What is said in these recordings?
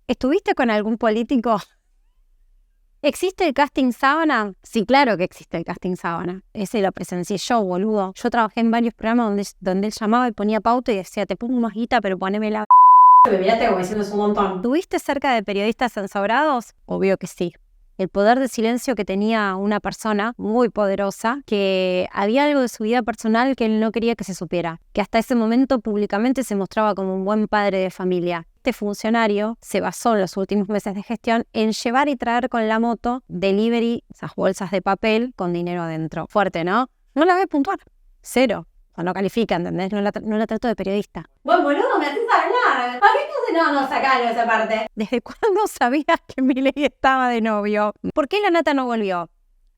¿Estuviste con algún político? ¿Existe el casting sábana? Sí, claro que existe el casting sábana. Ese lo presencié yo, boludo. Yo trabajé en varios programas donde él llamaba y ponía pauta y decía, te pongo más guita, pero poneme la... Me miraste como diciendo un montón. ¿Tuviste cerca de periodistas ensobrados? Obvio que sí. El poder de silencio que tenía una persona muy poderosa, que había algo de su vida personal que él no quería que se supiera, que hasta ese momento públicamente se mostraba como un buen padre de familia. Este funcionario se basó en los últimos meses de gestión en llevar y traer con la moto delivery, esas bolsas de papel con dinero adentro. Fuerte, ¿no? No la ves puntual. Cero. O no califica, ¿entendés? No la trato de periodista. Bueno, boludo, me haces hablar. ¿Para qué puse? No, sacalo esa parte. ¿Desde cuándo sabías que Milei estaba de novio? ¿Por qué la nata no volvió?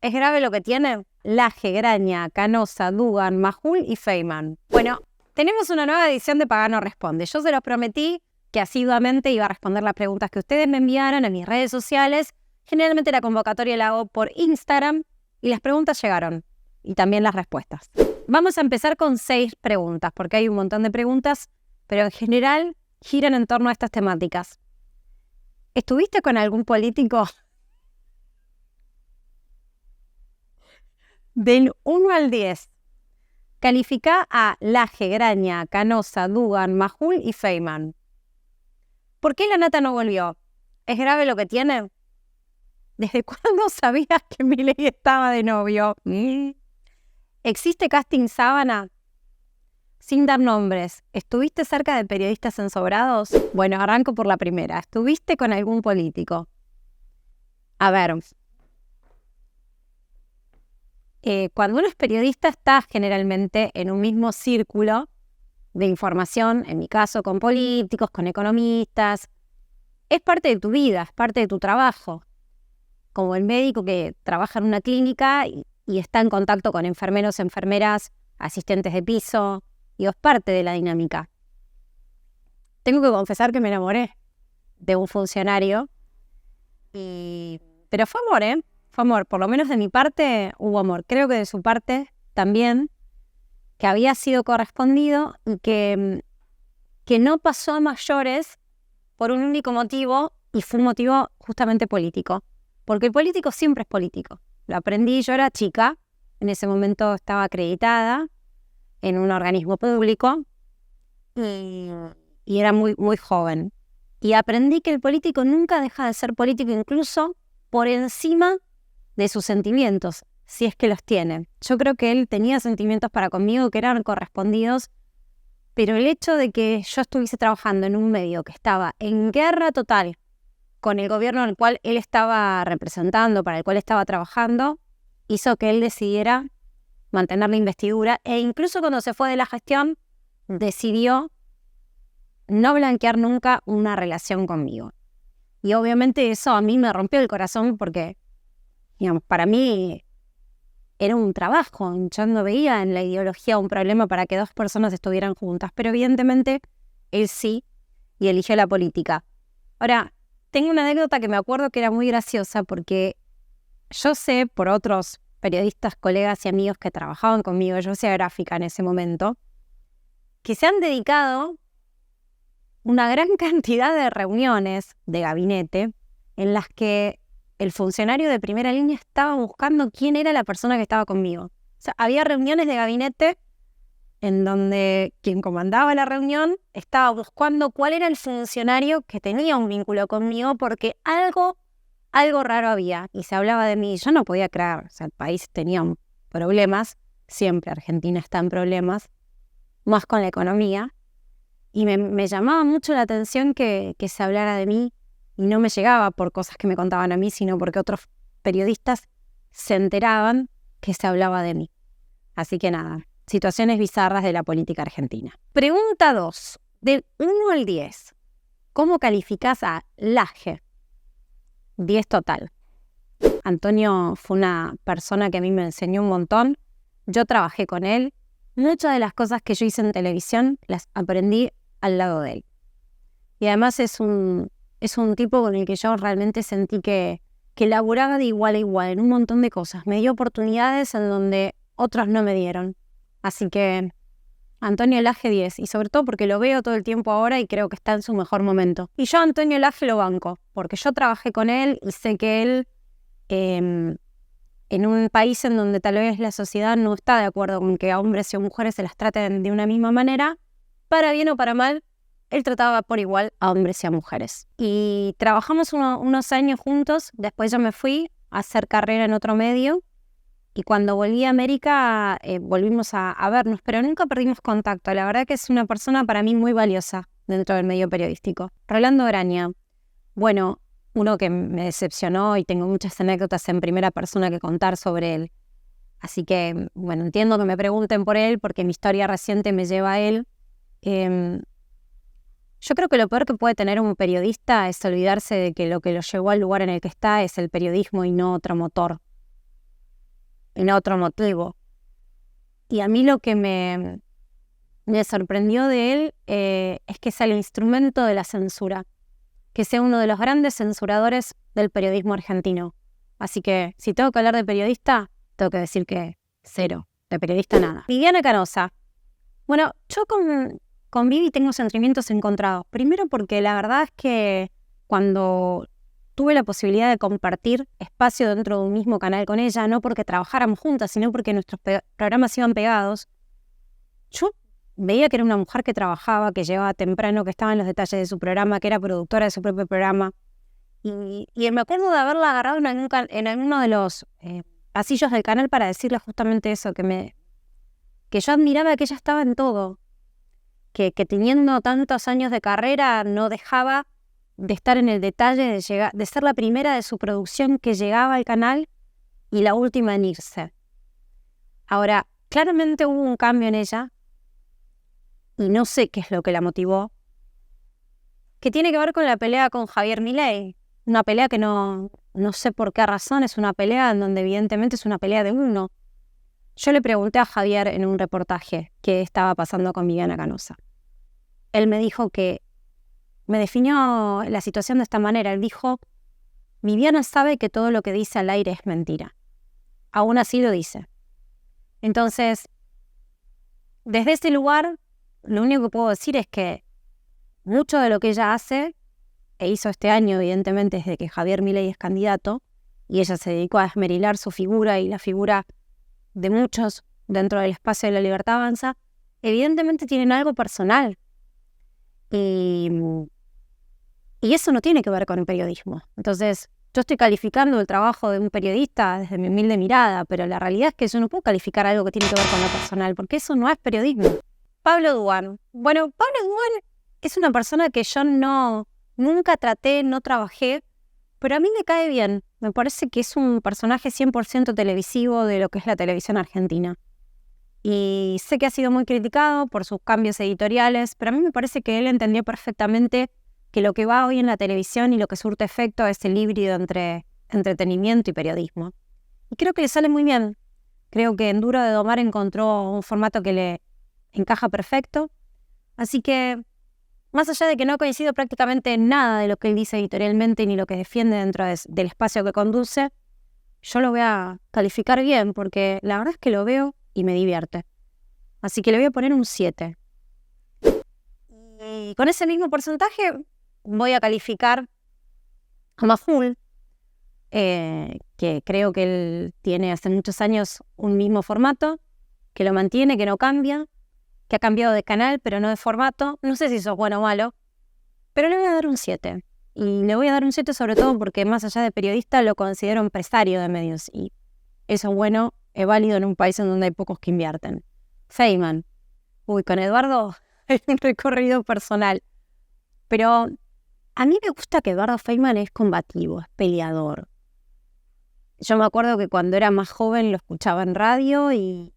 ¿Es grave lo que tiene? Laje, Graña, Canosa, Dugan, Majul y Feynman. Bueno, tenemos una nueva edición de Pagano Responde. Yo se los prometí que asiduamente iba a responder las preguntas que ustedes me enviaran en mis redes sociales. Generalmente la convocatoria la hago por Instagram y las preguntas llegaron. Y también las respuestas. Vamos a empezar con 6 preguntas, porque hay un montón de preguntas, pero en general giran en torno a estas temáticas. ¿Estuviste con algún político? Del 1 al 10. Califica a Laje, Graña, Canosa, Dugan, Majul y Feynman. ¿Por qué la nata no volvió? ¿Es grave lo que tiene? ¿Desde cuándo sabías que Milei estaba de novio? ¿Existe casting sábana? Sin dar nombres, ¿estuviste cerca de periodistas ensobrados? Bueno, arranco por la primera. ¿Estuviste con algún político? A ver, cuando uno es periodista está generalmente en un mismo círculo de información, en mi caso con políticos, con economistas. Es parte de tu vida, es parte de tu trabajo. Como el médico que trabaja en una clínica y está en contacto con enfermeros, enfermeras, asistentes de piso, y es parte de la dinámica. Tengo que confesar que me enamoré de un funcionario, pero fue amor, ¿eh? Fue amor, por lo menos de mi parte hubo amor. Creo que de su parte también, que había sido correspondido y que no pasó a mayores por un único motivo, y fue un motivo justamente político. Porque el político siempre es político. Lo aprendí, yo era chica, en ese momento estaba acreditada en un organismo público y era muy, muy joven. Y aprendí que el político nunca deja de ser político, incluso por encima de sus sentimientos, si es que los tiene. Yo creo que él tenía sentimientos para conmigo que eran correspondidos, pero el hecho de que yo estuviese trabajando en un medio que estaba en guerra total con el gobierno al cual él estaba representando, para el cual estaba trabajando, hizo que él decidiera mantener la investidura, e incluso cuando se fue de la gestión, decidió no blanquear nunca una relación conmigo. Y obviamente eso a mí me rompió el corazón porque, digamos, para mí era un trabajo. Yo no veía en la ideología un problema para que 2 personas estuvieran juntas, pero evidentemente él sí, y eligió la política. Ahora, tengo una anécdota que me acuerdo que era muy graciosa porque yo sé por otros periodistas, colegas y amigos que trabajaban conmigo, yo hacía gráfica en ese momento, que se han dedicado una gran cantidad de reuniones de gabinete en las que el funcionario de primera línea estaba buscando quién era la persona que estaba conmigo. O sea, había reuniones de gabinete en donde quien comandaba la reunión estaba buscando cuál era el funcionario que tenía un vínculo conmigo, porque algo raro había, y se hablaba de mí. Yo no podía creer, o sea, el país tenía problemas, siempre Argentina está en problemas, más con la economía, y me llamaba mucho la atención que se hablara de mí, y no me llegaba por cosas que me contaban a mí, sino porque otros periodistas se enteraban que se hablaba de mí. Así que nada, situaciones bizarras de la política argentina. Pregunta 2. Del 1 al 10, ¿cómo calificás a Laje? 10 total. Antonio fue una persona que a mí me enseñó un montón. Yo trabajé con él. Muchas de las cosas que yo hice en televisión las aprendí al lado de él. Y además es un tipo con el que yo realmente sentí que laburaba de igual a igual en un montón de cosas. Me dio oportunidades en donde otros no me dieron. Así que Antonio Laje 10, y sobre todo porque lo veo todo el tiempo ahora y creo que está en su mejor momento. Y yo a Antonio Laje lo banco, porque yo trabajé con él y sé que él, en un país en donde tal vez la sociedad no está de acuerdo con que a hombres y a mujeres se las traten de una misma manera, para bien o para mal, él trataba por igual a hombres y a mujeres. Y trabajamos unos años juntos, después yo me fui a hacer carrera en otro medio, y cuando volví a América volvimos a vernos, pero nunca perdimos contacto. La verdad que es una persona para mí muy valiosa dentro del medio periodístico. Rolando Graña, bueno, uno que me decepcionó y tengo muchas anécdotas en primera persona que contar sobre él. Así que, bueno, entiendo que me pregunten por él porque mi historia reciente me lleva a él. Yo creo que lo peor que puede tener un periodista es olvidarse de que lo llevó al lugar en el que está es el periodismo y no otro motor, y no otro motivo. Y a mí lo que me sorprendió de él es que sea el instrumento de la censura, que sea uno de los grandes censuradores del periodismo argentino. Así que, si tengo que hablar de periodista, tengo que decir que cero, de periodista nada. Viviana Canosa. Bueno, yo con Vivi tengo sentimientos encontrados. Primero porque la verdad es que cuando tuve la posibilidad de compartir espacio dentro de un mismo canal con ella, no porque trabajáramos juntas, sino porque nuestros programas iban pegados, yo veía que era una mujer que trabajaba, que llegaba temprano, que estaba en los detalles de su programa, que era productora de su propio programa. Y me acuerdo de haberla agarrado en alguno de los pasillos del canal para decirle justamente eso, que yo admiraba que ella estaba en todo, que teniendo tantos años de carrera no dejaba de estar en el detalle, de ser la primera de su producción que llegaba al canal y la última en irse. Ahora, claramente hubo un cambio en ella y no sé qué es lo que la motivó, que tiene que ver con la pelea con Javier Milei. Una pelea que no sé por qué razón, es una pelea en donde evidentemente es una pelea de uno. Yo le pregunté a Javier en un reportaje qué estaba pasando con Viviana Canosa. Él me dijo que me definió la situación de esta manera. Él dijo, Viviana sabe que todo lo que dice al aire es mentira. Aún así lo dice. Entonces, desde ese lugar, lo único que puedo decir es que mucho de lo que ella hace, e hizo este año, evidentemente, desde que Javier Milei es candidato, y ella se dedicó a esmerilar su figura y la figura de muchos dentro del espacio de La Libertad Avanza, evidentemente tienen algo personal. Y eso no tiene que ver con el periodismo. Entonces, yo estoy calificando el trabajo de un periodista desde mi humilde mirada, pero la realidad es que yo no puedo calificar algo que tiene que ver con lo personal, porque eso no es periodismo. Pablo Duan. Bueno, Pablo Duan es una persona que yo nunca traté, no trabajé, pero a mí me cae bien. Me parece que es un personaje 100% televisivo de lo que es la televisión argentina. Y sé que ha sido muy criticado por sus cambios editoriales, pero a mí me parece que él entendió perfectamente que lo que va hoy en la televisión y lo que surte efecto es el híbrido entre entretenimiento y periodismo. Y creo que le sale muy bien. Creo que en Duro de Domar encontró un formato que le encaja perfecto. Así que, más allá de que no coincido prácticamente en nada de lo que él dice editorialmente ni lo que defiende dentro del espacio que conduce, yo lo voy a calificar bien porque la verdad es que lo veo y me divierte. Así que le voy a poner un 7. Y con ese mismo porcentaje voy a calificar a Majul, que creo que él tiene hace muchos años un mismo formato, que lo mantiene, que no cambia, que ha cambiado de canal, pero no de formato. No sé si eso es bueno o malo, pero le voy a dar un 7. Y le voy a dar un 7 sobre todo porque más allá de periodista lo considero empresario de medios. Y eso es válido en un país en donde hay pocos que invierten. Feynman. Con Eduardo hay un recorrido personal. Pero a mí me gusta que Eduardo Feynman es combativo, es peleador. Yo me acuerdo que cuando era más joven lo escuchaba en radio y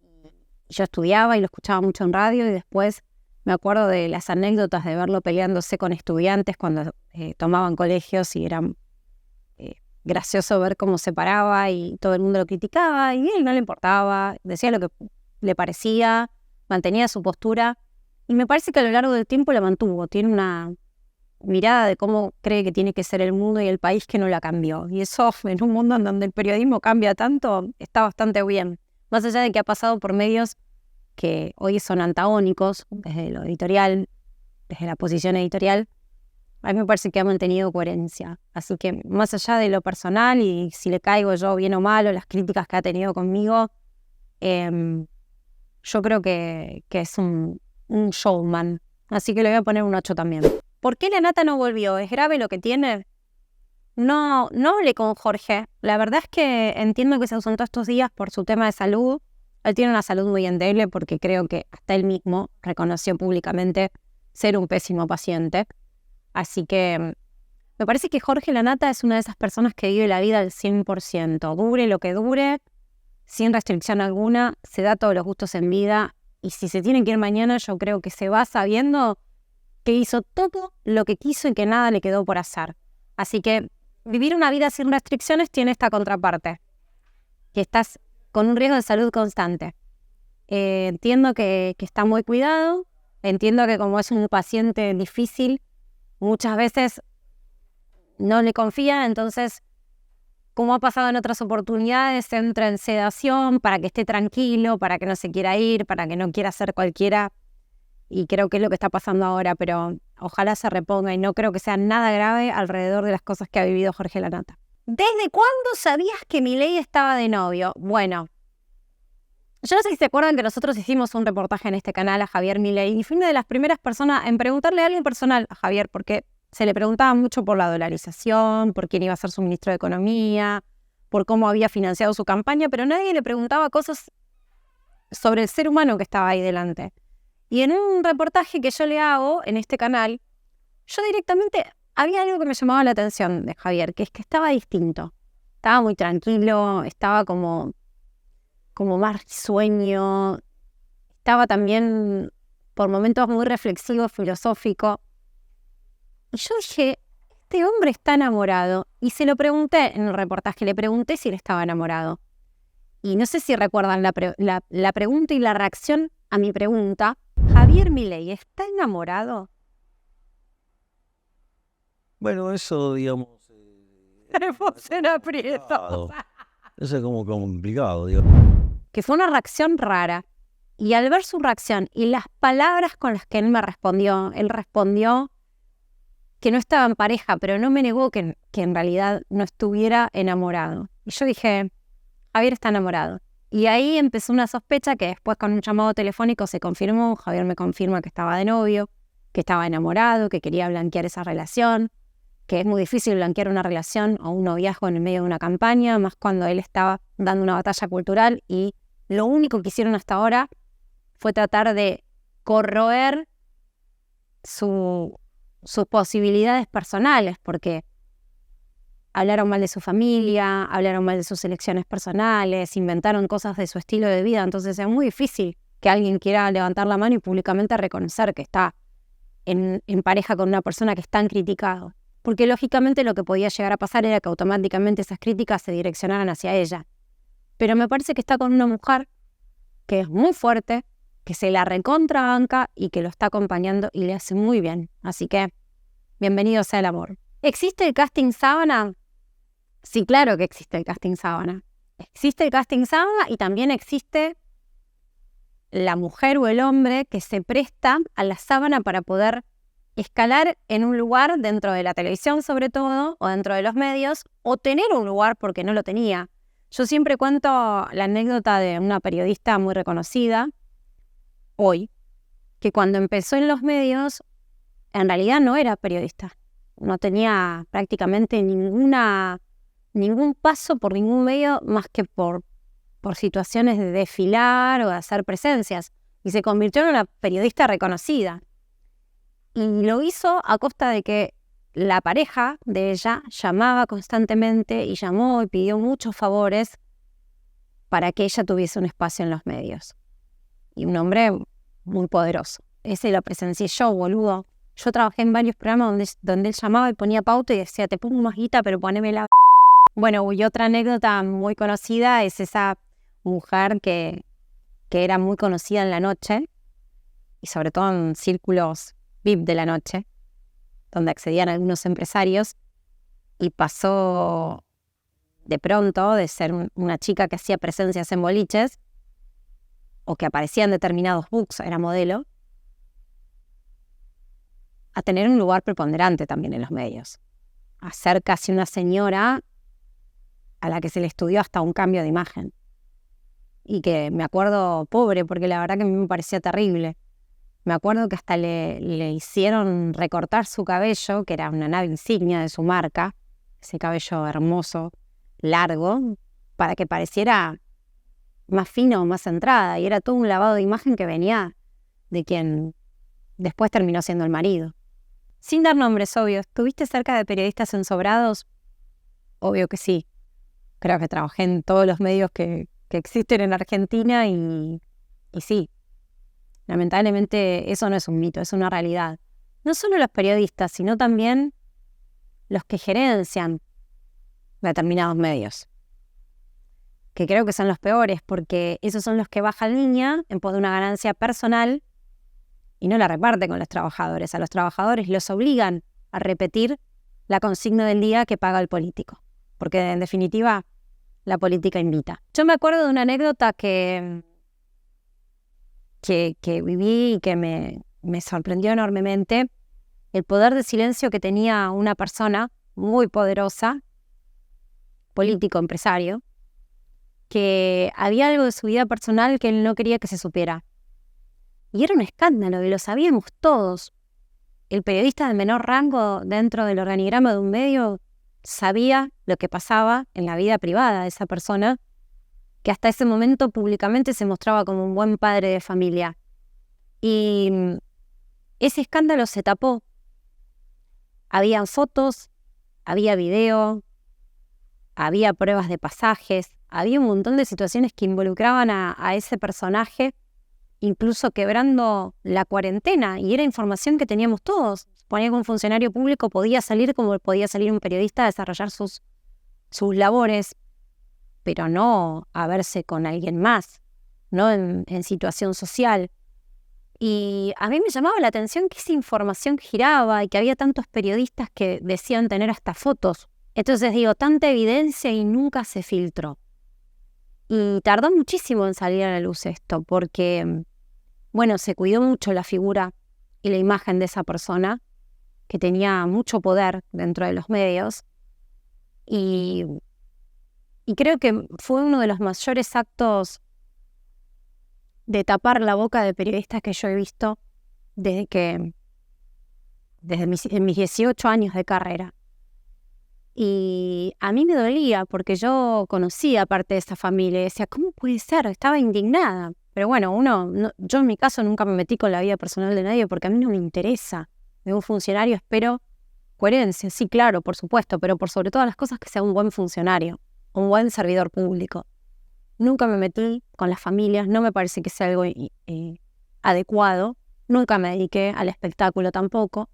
yo estudiaba y lo escuchaba mucho en radio y después me acuerdo de las anécdotas de verlo peleándose con estudiantes cuando tomaban colegios y era gracioso ver cómo se paraba y todo el mundo lo criticaba y a él no le importaba, decía lo que le parecía, mantenía su postura y me parece que a lo largo del tiempo la mantuvo. Tiene una mirada de cómo cree que tiene que ser el mundo y el país que no la cambió. Y eso, en un mundo en donde el periodismo cambia tanto, está bastante bien. Más allá de que ha pasado por medios que hoy son antagónicos desde lo editorial, desde la posición editorial, a mí me parece que ha mantenido coherencia. Así que más allá de lo personal y si le caigo yo bien o mal o las críticas que ha tenido conmigo, yo creo que es un showman. Así que le voy a poner un 8 también. ¿Por qué la Nata no volvió? ¿Es grave lo que tiene? No hablé con Jorge. La verdad es que entiendo que se ausentó estos días por su tema de salud. Él tiene una salud muy endeble porque creo que hasta él mismo reconoció públicamente ser un pésimo paciente. Así que me parece que Jorge Lanata es una de esas personas que vive la vida al 100%. Dure lo que dure, sin restricción alguna, se da todos los gustos en vida. Y si se tiene que ir mañana, yo creo que se va sabiendo que hizo todo lo que quiso y que nada le quedó por hacer. Así que vivir una vida sin restricciones tiene esta contraparte, que estás con un riesgo de salud constante. Entiendo que está muy cuidado, entiendo que como es un paciente difícil, muchas veces no le confían, entonces, como ha pasado en otras oportunidades, entra en sedación para que esté tranquilo, para que no se quiera ir, para que no quiera hacer cualquiera, y creo que es lo que está pasando ahora, pero ojalá se reponga y no creo que sea nada grave alrededor de las cosas que ha vivido Jorge Lanata. ¿Desde cuándo sabías que Milei estaba de novio? Bueno, yo no sé si se acuerdan que nosotros hicimos un reportaje en este canal a Javier Milei y fui una de las primeras personas en preguntarle a alguien personal a Javier, porque se le preguntaba mucho por la dolarización, por quién iba a ser su ministro de Economía, por cómo había financiado su campaña, pero nadie le preguntaba cosas sobre el ser humano que estaba ahí delante. Y en un reportaje que yo le hago en este canal, yo directamente había algo que me llamaba la atención de Javier, que es que estaba distinto. Estaba muy tranquilo, estaba como más risueño, estaba también por momentos muy reflexivo, filosófico. Y yo dije, este hombre está enamorado. Y se lo pregunté en el reportaje, le pregunté si él estaba enamorado. Y no sé si recuerdan la pregunta y la reacción a mi pregunta. Javier Milei, ¿está enamorado? Bueno, eso, digamos... Tenemos en aprietos. Eso es como complicado, digo. Que fue una reacción rara. Y al ver su reacción y las palabras con las que él me respondió, él respondió que no estaba en pareja, pero no me negó que en realidad no estuviera enamorado. Y yo dije, Javier está enamorado. Y ahí empezó una sospecha que después con un llamado telefónico se confirmó. Javier me confirma que estaba de novio, que estaba enamorado, que quería blanquear esa relación, que es muy difícil blanquear una relación o un noviazgo en el medio de una campaña, más cuando él estaba dando una batalla cultural y lo único que hicieron hasta ahora fue tratar de corroer sus posibilidades personales, porque hablaron mal de su familia, hablaron mal de sus elecciones personales, inventaron cosas de su estilo de vida, entonces es muy difícil que alguien quiera levantar la mano y públicamente reconocer que está en pareja con una persona que es tan criticado. Porque lógicamente lo que podía llegar a pasar era que automáticamente esas críticas se direccionaran hacia ella. Pero me parece que está con una mujer que es muy fuerte, que se la recontrabanca y que lo está acompañando y le hace muy bien. Así que, bienvenido sea el amor. ¿Existe el casting sábana? Sí, claro que existe el casting sábana. Existe el casting sábana y también existe la mujer o el hombre que se presta a la sábana para poder escalar en un lugar dentro de la televisión sobre todo, o dentro de los medios, o tener un lugar porque no lo tenía. Yo siempre cuento la anécdota de una periodista muy reconocida, hoy, que cuando empezó en los medios, en realidad no era periodista. No tenía prácticamente ningún paso por ningún medio más que por situaciones de desfilar o de hacer presencias. Y se convirtió en una periodista reconocida. Y lo hizo a costa de que la pareja de ella llamaba constantemente y llamó y pidió muchos favores para que ella tuviese un espacio en los medios. Y un hombre muy poderoso. Ese lo presencié yo, boludo. Yo trabajé en varios programas donde él llamaba y ponía pauta y decía, te pongo más guita, pero poneme la... Bueno, y otra anécdota muy conocida es esa mujer que era muy conocida en la noche, y sobre todo en círculos VIP de la noche, donde accedían algunos empresarios, y pasó de pronto de ser una chica que hacía presencias en boliches, o que aparecía en determinados books, era modelo, a tener un lugar preponderante también en los medios, a ser casi una señora a la que se le estudió hasta un cambio de imagen. Y que me acuerdo pobre, porque la verdad que a mí me parecía terrible. Me acuerdo que hasta le hicieron recortar su cabello, que era una nave insignia de su marca, ese cabello hermoso, largo, para que pareciera más fino, más centrada. Y era todo un lavado de imagen que venía de quien después terminó siendo el marido. Sin dar nombres, obvio. ¿Estuviste cerca de periodistas ensobrados? Obvio que sí. Creo que trabajé en todos los medios que existen en Argentina y sí. Lamentablemente eso no es un mito, es una realidad. No solo los periodistas, sino también los que gerencian determinados medios. Que creo que son los peores, porque esos son los que bajan línea en pos de una ganancia personal y no la reparten con los trabajadores. A los trabajadores los obligan a repetir la consigna del día que paga el político. Porque en definitiva, la política invita. Yo me acuerdo de una anécdota que viví y que me sorprendió enormemente. El poder de silencio que tenía una persona muy poderosa, político, empresario, que había algo de su vida personal que él no quería que se supiera. Y era un escándalo, y lo sabíamos todos. El periodista de menor rango dentro del organigrama de un medio sabía lo que pasaba en la vida privada de esa persona, que hasta ese momento públicamente se mostraba como un buen padre de familia. Y ese escándalo se tapó. Habían fotos, había video, había pruebas de pasajes, había un montón de situaciones que involucraban a ese personaje, incluso quebrando la cuarentena, y era información que teníamos todos. Suponía que un funcionario público podía salir como podía salir un periodista a desarrollar sus labores, pero no a verse con alguien más, no en situación social. Y a mí me llamaba la atención que esa información giraba y que había tantos periodistas que decían tener hasta fotos. Entonces digo, tanta evidencia y nunca se filtró. Y tardó muchísimo en salir a la luz esto, porque, bueno, se cuidó mucho la figura y la imagen de esa persona, que tenía mucho poder dentro de los medios. Y creo que fue uno de los mayores actos de tapar la boca de periodistas que yo he visto desde mis 18 años de carrera. Y a mí me dolía porque yo conocía parte de esa familia y decía, ¿cómo puede ser? Estaba indignada. Pero bueno, yo en mi caso nunca me metí con la vida personal de nadie porque a mí no me interesa. De un funcionario espero coherencia, sí, claro, por supuesto, pero por sobre todas las cosas que sea un buen funcionario, un buen servidor público. Nunca me metí con las familias, no me parece que sea algo adecuado. Nunca me dediqué al espectáculo tampoco.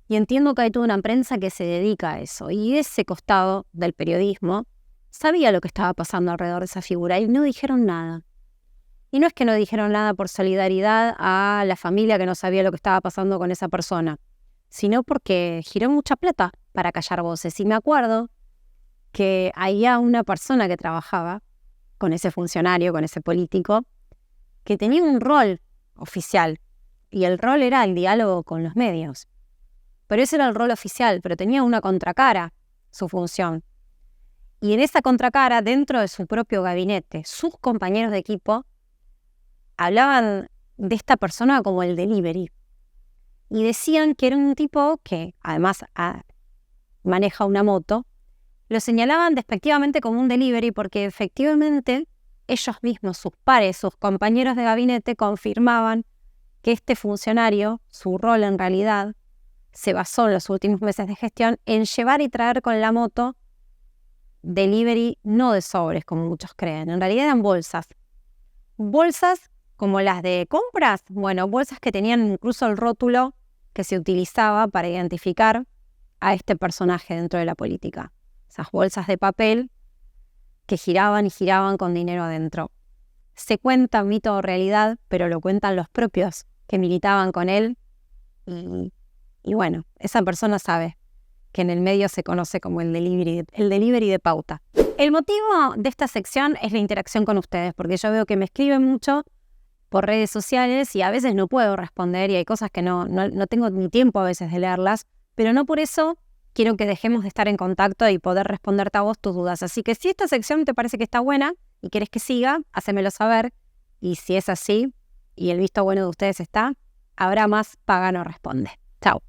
Y entiendo que hay toda una prensa que se dedica a eso. Y ese costado del periodismo sabía lo que estaba pasando alrededor de esa figura y no dijeron nada. Y no es que no dijeron nada por solidaridad a la familia que no sabía lo que estaba pasando con esa persona, sino porque giró mucha plata para callar voces. Y me acuerdo que había una persona que trabajaba con ese funcionario, con ese político, que tenía un rol oficial. Y el rol era el diálogo con los medios. Pero ese era el rol oficial, pero tenía una contracara, su función. Y en esa contracara, dentro de su propio gabinete, sus compañeros de equipo hablaban de esta persona como el delivery. Y decían que era un tipo que, además, maneja una moto. Lo señalaban despectivamente como un delivery porque efectivamente ellos mismos, sus pares, sus compañeros de gabinete confirmaban que este funcionario, su rol en realidad, se basó en los últimos meses de gestión en llevar y traer con la moto delivery no de sobres, como muchos creen. En realidad eran bolsas. Bolsas como las de compras, bueno, bolsas que tenían incluso el rótulo que se utilizaba para identificar a este personaje dentro de la política. Esas bolsas de papel que giraban y giraban con dinero adentro. Se cuenta mito o realidad, pero lo cuentan los propios que militaban con él y bueno, esa persona sabe que en el medio se conoce como el delivery de pauta. El motivo de esta sección es la interacción con ustedes, porque yo veo que me escriben mucho por redes sociales y a veces no puedo responder y hay cosas que no tengo ni tiempo a veces de leerlas, pero no por eso quiero que dejemos de estar en contacto y poder responderte a vos tus dudas. Así que si esta sección te parece que está buena y querés que siga, hacémelo saber. Y si es así y el visto bueno de ustedes está, habrá más Pagano Responde. Chao.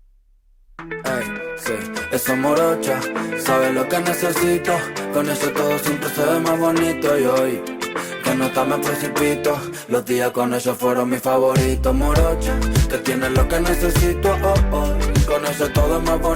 Ey, sí, esa morocha sabe lo que necesito. Con eso todo siempre se ve más bonito. Y hoy, que no está me precipito. Los días con ella fueron mis favoritos. Morocha, que tiene lo que necesito. Oh, oh, con eso todo es más bonito.